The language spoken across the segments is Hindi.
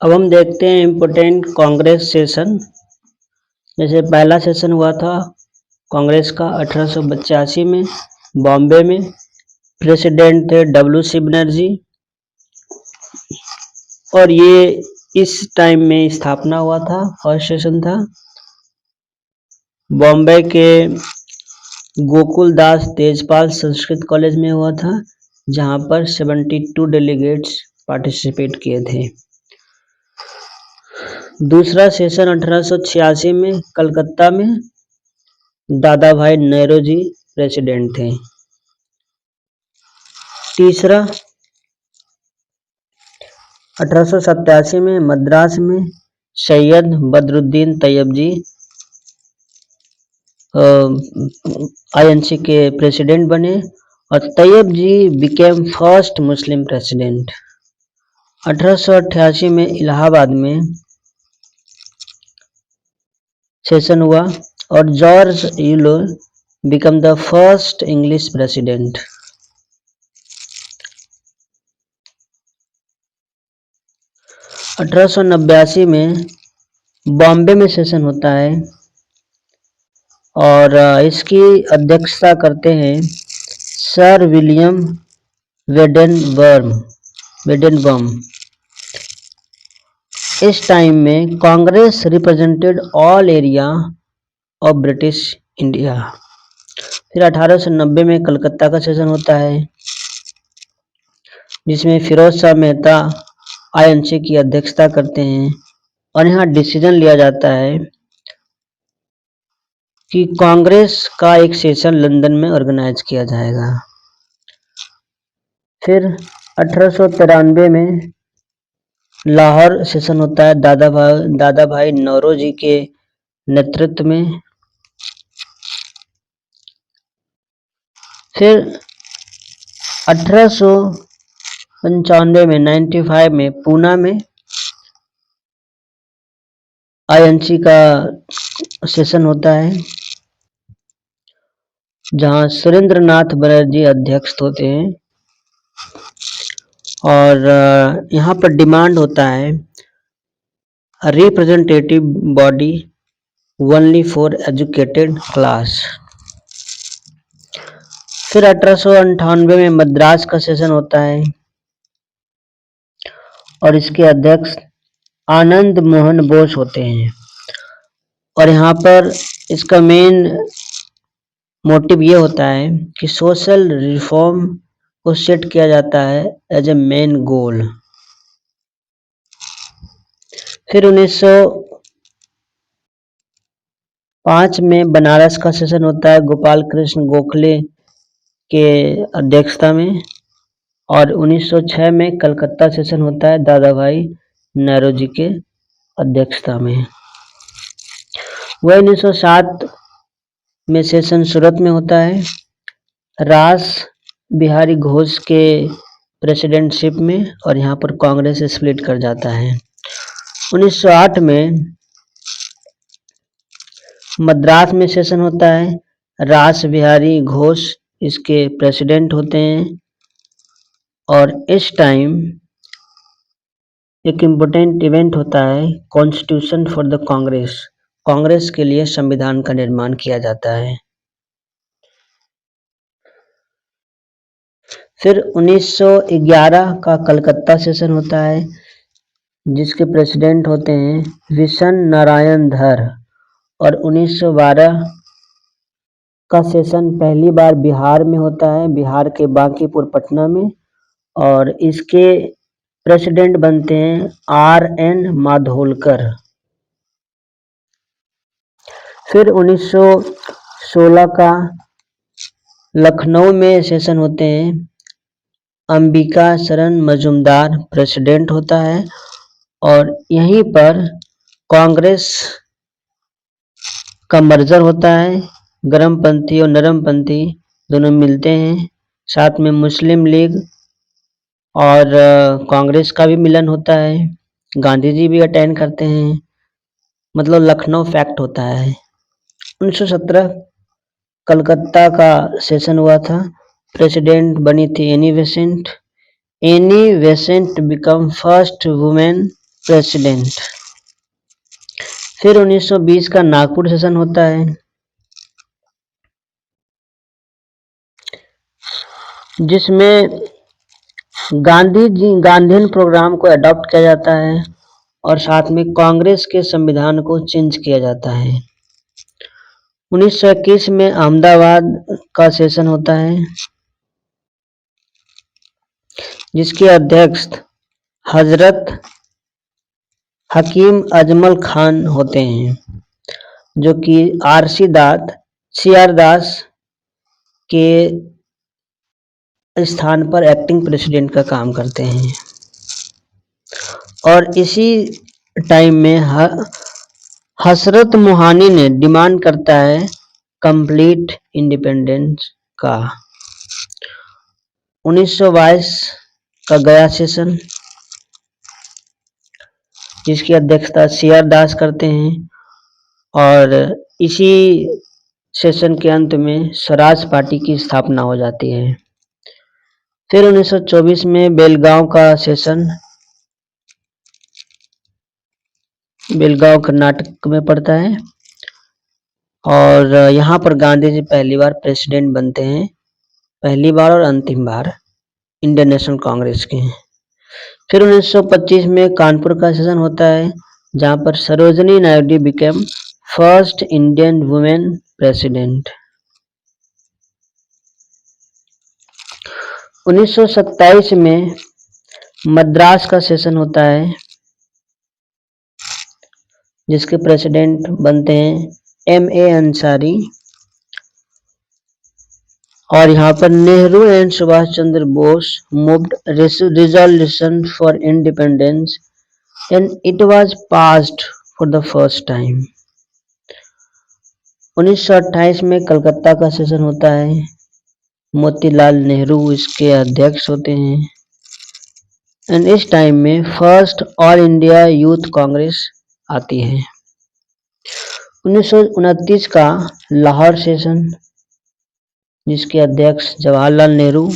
अब हम देखते हैं इम्पोर्टेंट कांग्रेस सेशन। जैसे पहला सेशन हुआ था कांग्रेस का 1885 में बॉम्बे में। प्रेसिडेंट थे डब्ल्यू.सी. बनर्जी और ये इस टाइम में स्थापना हुआ था। फर्स्ट सेशन था बॉम्बे के गोकुल दास तेजपाल संस्कृत कॉलेज में हुआ था, जहां पर 72 डेलीगेट्स पार्टिसिपेट किए थे। दूसरा सेशन 1886 में कलकत्ता में दादा भाई नौरोजी प्रेसिडेंट थे। तीसरा 1887 में मद्रास में सैयद बदरुद्दीन तैयबजी INC के प्रेसिडेंट बने और तैयब जी बिकेम फर्स्ट मुस्लिम प्रेसिडेंट। 1888 में इलाहाबाद में सेशन हुआ और George yellow become the first English president. अठारह सौ 89 में बॉम्बे में सेशन होता है और इसकी अध्यक्षता करते हैं सर विलियम वेडेनबर्म। इस टाइम में Congress represented all area of British India. फिर 1890 में कलकत्ता का सेशन होता है, जिसमें फिरोज शाह मेहता INC की अध्यक्षता करते हैं और यहाँ डिसीजन लिया जाता है कि कांग्रेस का एक सेशन लंदन में ऑर्गेनाइज किया जाएगा। फिर 1893 में लाहौर सेशन होता है दादा भाई नौरोजी के नेतृत्व में। फिर 1895 में 95 में पूना में INC का सेशन होता है, जहां सुरेंद्रनाथ बनर्जी अध्यक्ष होते हैं और यहाँ पर डिमांड होता है representative body only for educated class. फिर 1898 में मद्रास का सेशन होता है और इसके अध्यक्ष आनंद मोहन बोस होते हैं और यहाँ पर इसका मेन मोटिव ये होता है कि सोशल रिफॉर्म को सेट किया जाता है एज ए मेन गोल। फिर 1905 में बनारस का सेशन होता है गोपाल कृष्ण गोखले के अध्यक्षता में और 1906 में कलकत्ता सेशन होता है दादा भाई नौरोजी के अध्यक्षता में। वह 1907 में सेशन सूरत में होता है रास बिहारी घोष के प्रेसिडेंटशिप में और यहाँ पर कांग्रेस स्प्लिट कर जाता है। 1908 में मद्रास में सेशन होता है रास बिहारी घोष इसके प्रेसिडेंट होते हैं और इस टाइम एक इम्पोर्टेंट इवेंट होता है कॉन्स्टिट्यूशन फॉर द कांग्रेस के लिए संविधान का निर्माण किया जाता है। फिर 1911 का कलकत्ता सेशन होता है, जिसके प्रेसिडेंट होते हैं विशन नारायण धर और 1912 का सेशन पहली बार बिहार में होता है, बिहार के बांकीपुर पटना में, और इसके प्रेसिडेंट बनते हैं RN माधोलकर। फिर 1916 का लखनऊ में सेशन होते हैं, अंबिका शरण मजूमदार प्रेसिडेंट होता है और यहीं पर कांग्रेस का मर्जर होता है, गर्मपंथी और नरमपंथी दोनों मिलते हैं, साथ में मुस्लिम लीग और कांग्रेस का भी मिलन होता है, गांधी जी भी अटेंड करते हैं, मतलब लखनऊ फैक्ट होता है। 1917 कलकत्ता का सेशन हुआ था, प्रेसिडेंट बनी थी Annie Besant become first women president. फिर 1920 का नागपुर सेशन होता है, जिसमें गांधीयन प्रोग्राम को अडॉप्ट किया जाता है और साथ में कांग्रेस के संविधान को चेंज किया जाता है। 1921 में अहमदाबाद का सेशन होता है, जिसके अध्यक्ष हजरत हकीम अजमल खान होते हैं, जो कि CR दास के स्थान पर एक्टिंग प्रेसिडेंट का काम करते हैं। और इसी टाइम में हसरत मोहानी ने डिमांड करता है कंप्लीट इंडिपेंडेंस का। 1922 का गया सेशन, जिसकी अध्यक्षता CR दास करते हैं, और इसी सेशन के अंत में स्वराज पार्टी की स्थापना हो जाती है। फिर 1924 में बेलगांव का सेशन, बेलगांव कर्नाटक में पड़ता है, और यहाँ पर गांधी जी पहली बार प्रेसिडेंट बनते हैं, पहली बार और अंतिम बार इंडियन नेशनल कांग्रेस के। फिर 1925 में कानपुर का सेशन होता है, जहाँ पर Sarojini Naidu became first Indian women president. 1927 में मद्रास का सेशन होता है, जिसके प्रेसिडेंट बनते हैं MA अंसारी, और यहाँ पर Nehru and Subhash Chandra Bose moved resolution for independence and it was passed for the first time. 1928 में कलकत्ता का सेशन होता है, मोतीलाल नेहरू इसके अध्यक्ष होते हैं, एंड इस टाइम में first all India youth Congress आती है। 1929 का लाहौर सेशन, जिसके अध्यक्ष जवाहरलाल नेहरू,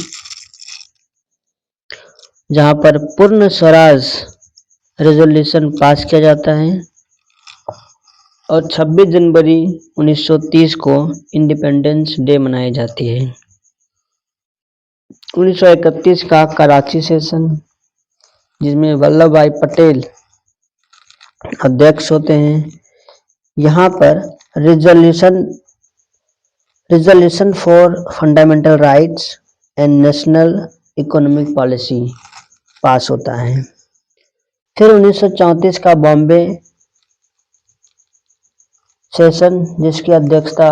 जहां पर पूर्ण स्वराज रेजोल्यूशन पास किया जाता है, और 26 जनवरी 1930 को इंडिपेंडेंस डे मनाई जाती है। 1931 का कराची सेशन, जिसमें वल्लभ भाई पटेल अध्यक्ष होते हैं, यहाँ पर resolution for fundamental rights and national economic policy pass होता है। फिर 1934 का बॉम्बे सेशन, जिसकी अध्यक्षता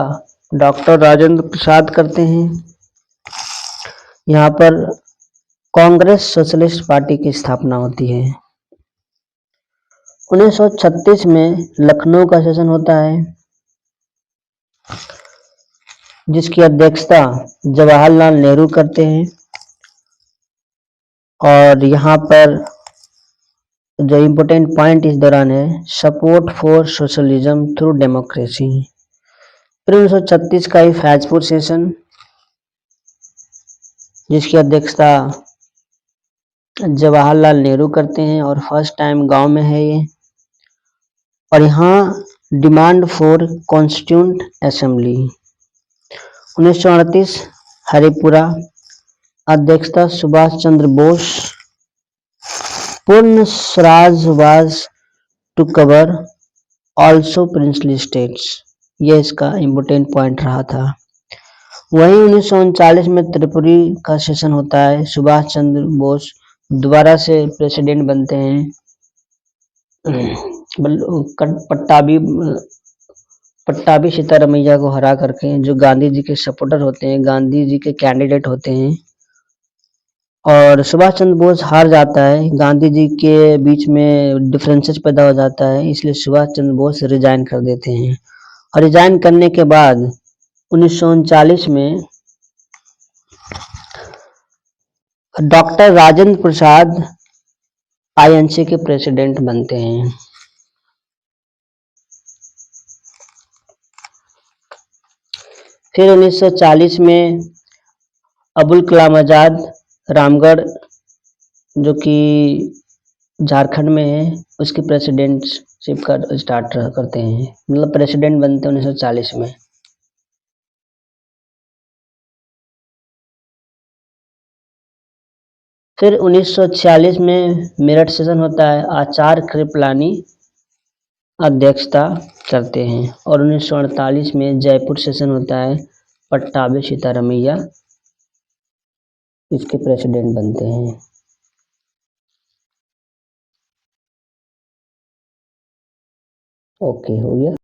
डॉक्टर राजेंद्र प्रसाद करते हैं, यहाँ पर कांग्रेस सोशलिस्ट पार्टी की स्थापना होती है। 1936 में लखनऊ का सेशन होता है, जिसकी अध्यक्षता जवाहरलाल नेहरू करते हैं, और यहाँ पर जो इम्पोर्टेंट पॉइंट इस दौरान है, support for socialism through democracy. फिर 1936 का ही फैजपुर सेशन, जिसकी अध्यक्षता जवाहरलाल नेहरू करते हैं, और फर्स्ट टाइम गांव में है ये, और यहाँ demand for constituent assembly. 1938 Haripura, अध्यक्षता Subhash Chandra Bose, Purna Swaraj was to cover also princely states, ये इसका इम्पोर्टेंट पॉइंट रहा था। वहीं 1939 में त्रिपुरी का सेशन होता है, सुभाष चंद्र बोस दोबारा से प्रेसिडेंट बनते हैं, पट्टाभी सीतारमैया को हरा करके, जो गांधी जी के सपोर्टर होते हैं, गांधी जी के कैंडिडेट होते हैं, और सुभाष चंद्र बोस हार जाता है, गांधी जी के बीच में डिफरेंसेस पैदा हो जाता है, इसलिए सुभाष चंद्र बोस रिजाइन कर देते हैं। और रिजाइन करने के बाद 1939 में डॉक्टर राजेंद्र प्रसाद INC के प्रेसिडेंट बनते हैं। फिर 1940 में अबुल कलाम आजाद रामगढ़, जो कि झारखंड में उसकी प्रेसिडेंटशिप का स्टार्ट करते हैं, मतलब प्रेसिडेंट बनते हैं 1940 में। फिर 1946 में मेरठ सेशन होता है, आचार्य कृपलानी अध्यक्षता करते हैं। और 1948 में जयपुर सेशन होता है, पट्टाभी सीतारमैया इसके प्रेसिडेंट बनते हैं। ओके, हो गया।